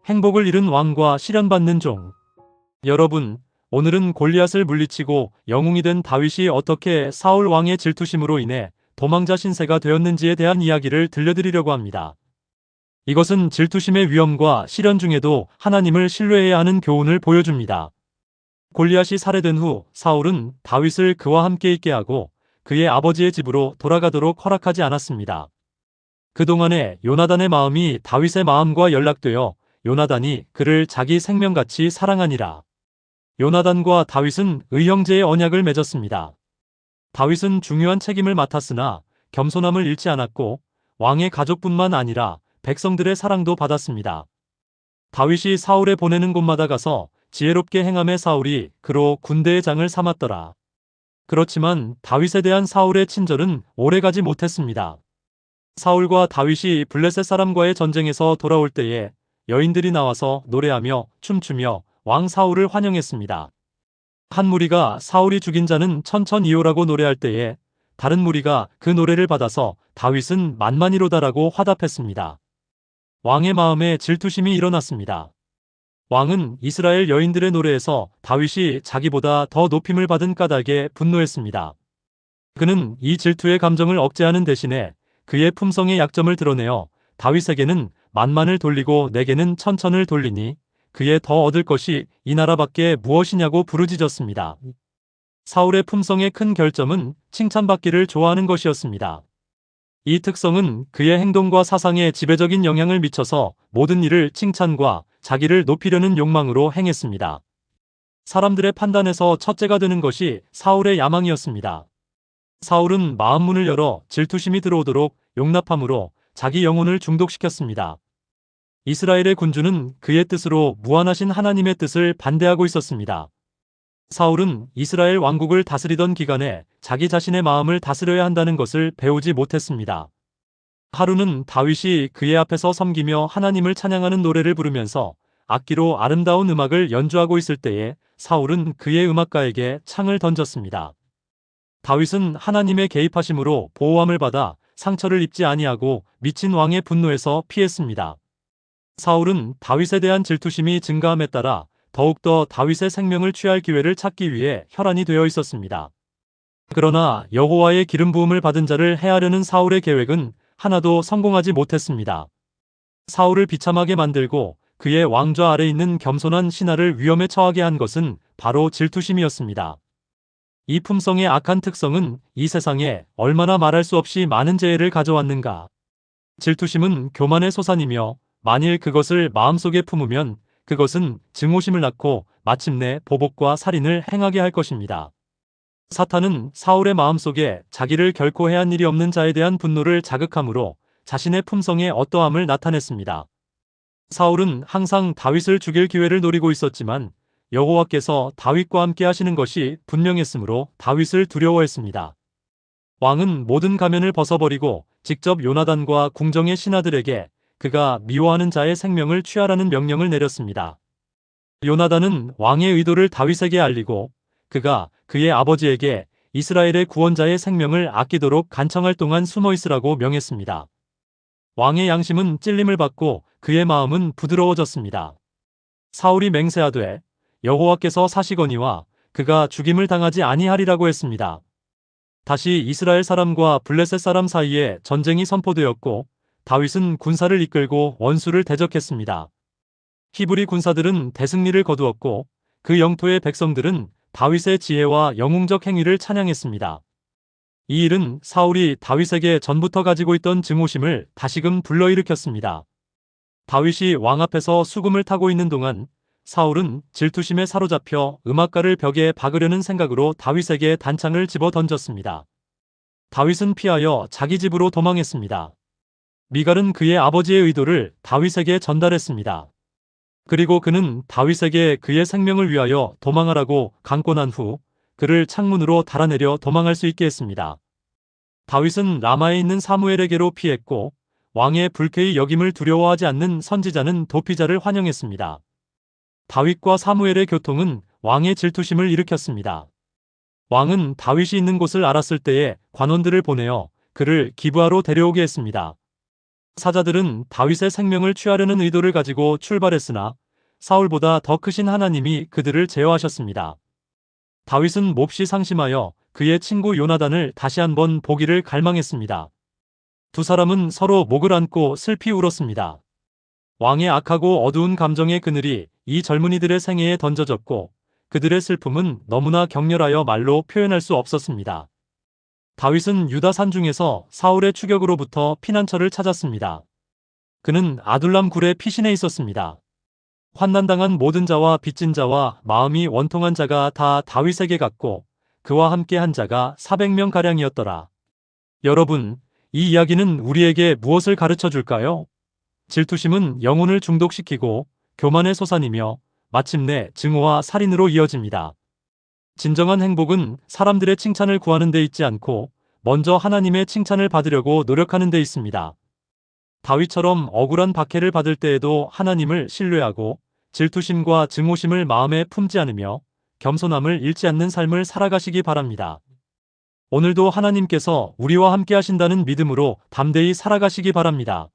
행복을 잃은 왕과 시련받는 종. 여러분, 오늘은 골리앗을 물리치고 영웅이 된 다윗이 어떻게 사울 왕의 질투심으로 인해 도망자 신세가 되었는지에 대한 이야기를 들려드리려고 합니다. 이것은 질투심의 위험과 시련 중에도 하나님을 신뢰해야 하는 교훈을 보여줍니다. 골리앗이 살해된 후 사울은 다윗을 그와 함께 있게 하고 그의 아버지의 집으로 돌아가도록 허락하지 않았습니다. 그동안에 요나단의 마음이 다윗의 마음과 연락되어 요나단이 그를 자기 생명같이 사랑하니라. 요나단과 다윗은 의형제의 언약을 맺었습니다. 다윗은 중요한 책임을 맡았으나 겸손함을 잃지 않았고 왕의 가족뿐만 아니라 백성들의 사랑도 받았습니다. 다윗이 사울에 보내는 곳마다 가서 지혜롭게 행함에 사울이 그로 군대의 장을 삼았더라. 그렇지만 다윗에 대한 사울의 친절은 오래가지 못했습니다. 사울과 다윗이 블레셋 사람과의 전쟁에서 돌아올 때에 여인들이 나와서 노래하며 춤추며 왕 사울을 환영했습니다. 한 무리가 사울이 죽인 자는 천천히오라고 노래할 때에 다른 무리가 그 노래를 받아서 다윗은 만만이로다라고 화답했습니다. 왕의 마음에 질투심이 일어났습니다. 왕은 이스라엘 여인들의 노래에서 다윗이 자기보다 더 높임을 받은 까닭에 분노했습니다. 그는 이 질투의 감정을 억제하는 대신에 그의 품성의 약점을 드러내어 다윗에게는 만만을 돌리고 내게는 천천을 돌리니 그의 더 얻을 것이 이 나라밖에 무엇이냐고 부르짖었습니다. 사울의 품성의 큰 결점은 칭찬받기를 좋아하는 것이었습니다. 이 특성은 그의 행동과 사상에 지배적인 영향을 미쳐서 모든 일을 칭찬과 자기를 높이려는 욕망으로 행했습니다. 사람들의 판단에서 첫째가 되는 것이 사울의 야망이었습니다. 사울은 마음 문을 열어 질투심이 들어오도록 용납함으로 자기 영혼을 중독시켰습니다. 이스라엘의 군주는 그의 뜻으로 무한하신 하나님의 뜻을 반대하고 있었습니다. 사울은 이스라엘 왕국을 다스리던 기간에 자기 자신의 마음을 다스려야 한다는 것을 배우지 못했습니다. 하루는 다윗이 그의 앞에서 섬기며 하나님을 찬양하는 노래를 부르면서 악기로 아름다운 음악을 연주하고 있을 때에 사울은 그의 음악가에게 창을 던졌습니다. 다윗은 하나님의 개입하심으로 보호함을 받아 상처를 입지 아니하고 미친 왕의 분노에서 피했습니다. 사울은 다윗에 대한 질투심이 증가함에 따라 더욱더 다윗의 생명을 취할 기회를 찾기 위해 혈안이 되어 있었습니다. 그러나 여호와의 기름 부음을 받은 자를 해하려는 사울의 계획은 하나도 성공하지 못했습니다. 사울을 비참하게 만들고 그의 왕좌 아래 있는 겸손한 신하를 위험에 처하게 한 것은 바로 질투심이었습니다. 이 품성의 악한 특성은 이 세상에 얼마나 말할 수 없이 많은 재해를 가져왔는가. 질투심은 교만의 소산이며 만일 그것을 마음속에 품으면 그것은 증오심을 낳고 마침내 보복과 살인을 행하게 할 것입니다. 사탄은 사울의 마음속에 자기를 결코 해한 일이 없는 자에 대한 분노를 자극함으로 자신의 품성의 어떠함을 나타냈습니다. 사울은 항상 다윗을 죽일 기회를 노리고 있었지만 여호와께서 다윗과 함께 하시는 것이 분명했으므로 다윗을 두려워했습니다. 왕은 모든 가면을 벗어버리고 직접 요나단과 궁정의 신하들에게 그가 미워하는 자의 생명을 취하라는 명령을 내렸습니다. 요나단은 왕의 의도를 다윗에게 알리고 그가 그의 아버지에게 이스라엘의 구원자의 생명을 아끼도록 간청할 동안 숨어 있으라고 명했습니다. 왕의 양심은 찔림을 받고 그의 마음은 부드러워졌습니다. 사울이 맹세하되 여호와께서 사시거니와 그가 죽임을 당하지 아니하리라고 했습니다. 다시 이스라엘 사람과 블레셋 사람 사이에 전쟁이 선포되었고 다윗은 군사를 이끌고 원수를 대적했습니다. 히브리 군사들은 대승리를 거두었고 그 영토의 백성들은 다윗의 지혜와 영웅적 행위를 찬양했습니다. 이 일은 사울이 다윗에게 전부터 가지고 있던 증오심을 다시금 불러일으켰습니다. 다윗이 왕 앞에서 수금을 타고 있는 동안 사울은 질투심에 사로잡혀 음악가를 벽에 박으려는 생각으로 다윗에게 단창을 집어 던졌습니다. 다윗은 피하여 자기 집으로 도망했습니다. 미갈은 그의 아버지의 의도를 다윗에게 전달했습니다. 그리고 그는 다윗에게 그의 생명을 위하여 도망하라고 강권한 후 그를 창문으로 달아내려 도망할 수 있게 했습니다. 다윗은 라마에 있는 사무엘에게로 피했고 왕의 불쾌히 여김을 두려워하지 않는 선지자는 도피자를 환영했습니다. 다윗과 사무엘의 교통은 왕의 질투심을 일으켰습니다. 왕은 다윗이 있는 곳을 알았을 때에 관원들을 보내어 그를 기브아로 데려오게 했습니다. 사자들은 다윗의 생명을 취하려는 의도를 가지고 출발했으나 사울보다 더 크신 하나님이 그들을 제어하셨습니다. 다윗은 몹시 상심하여 그의 친구 요나단을 다시 한번 보기를 갈망했습니다. 두 사람은 서로 목을 안고 슬피 울었습니다. 왕의 악하고 어두운 감정의 그늘이 이 젊은이들의 생애에 던져졌고 그들의 슬픔은 너무나 격렬하여 말로 표현할 수 없었습니다. 다윗은 유다 산중에서 사울의 추격으로부터 피난처를 찾았습니다. 그는 아둘람 굴에 피신해 있었습니다. 환난당한 모든 자와 빚진 자와 마음이 원통한 자가 다 다윗에게 갔고 그와 함께 한 자가 400명가량이었더라. 여러분, 이 이야기는 우리에게 무엇을 가르쳐 줄까요? 질투심은 영혼을 중독시키고 교만의 소산이며 마침내 증오와 살인으로 이어집니다. 진정한 행복은 사람들의 칭찬을 구하는 데 있지 않고 먼저 하나님의 칭찬을 받으려고 노력하는 데 있습니다. 다윗처럼 억울한 박해를 받을 때에도 하나님을 신뢰하고 질투심과 증오심을 마음에 품지 않으며 겸손함을 잃지 않는 삶을 살아가시기 바랍니다. 오늘도 하나님께서 우리와 함께 하신다는 믿음으로 담대히 살아가시기 바랍니다.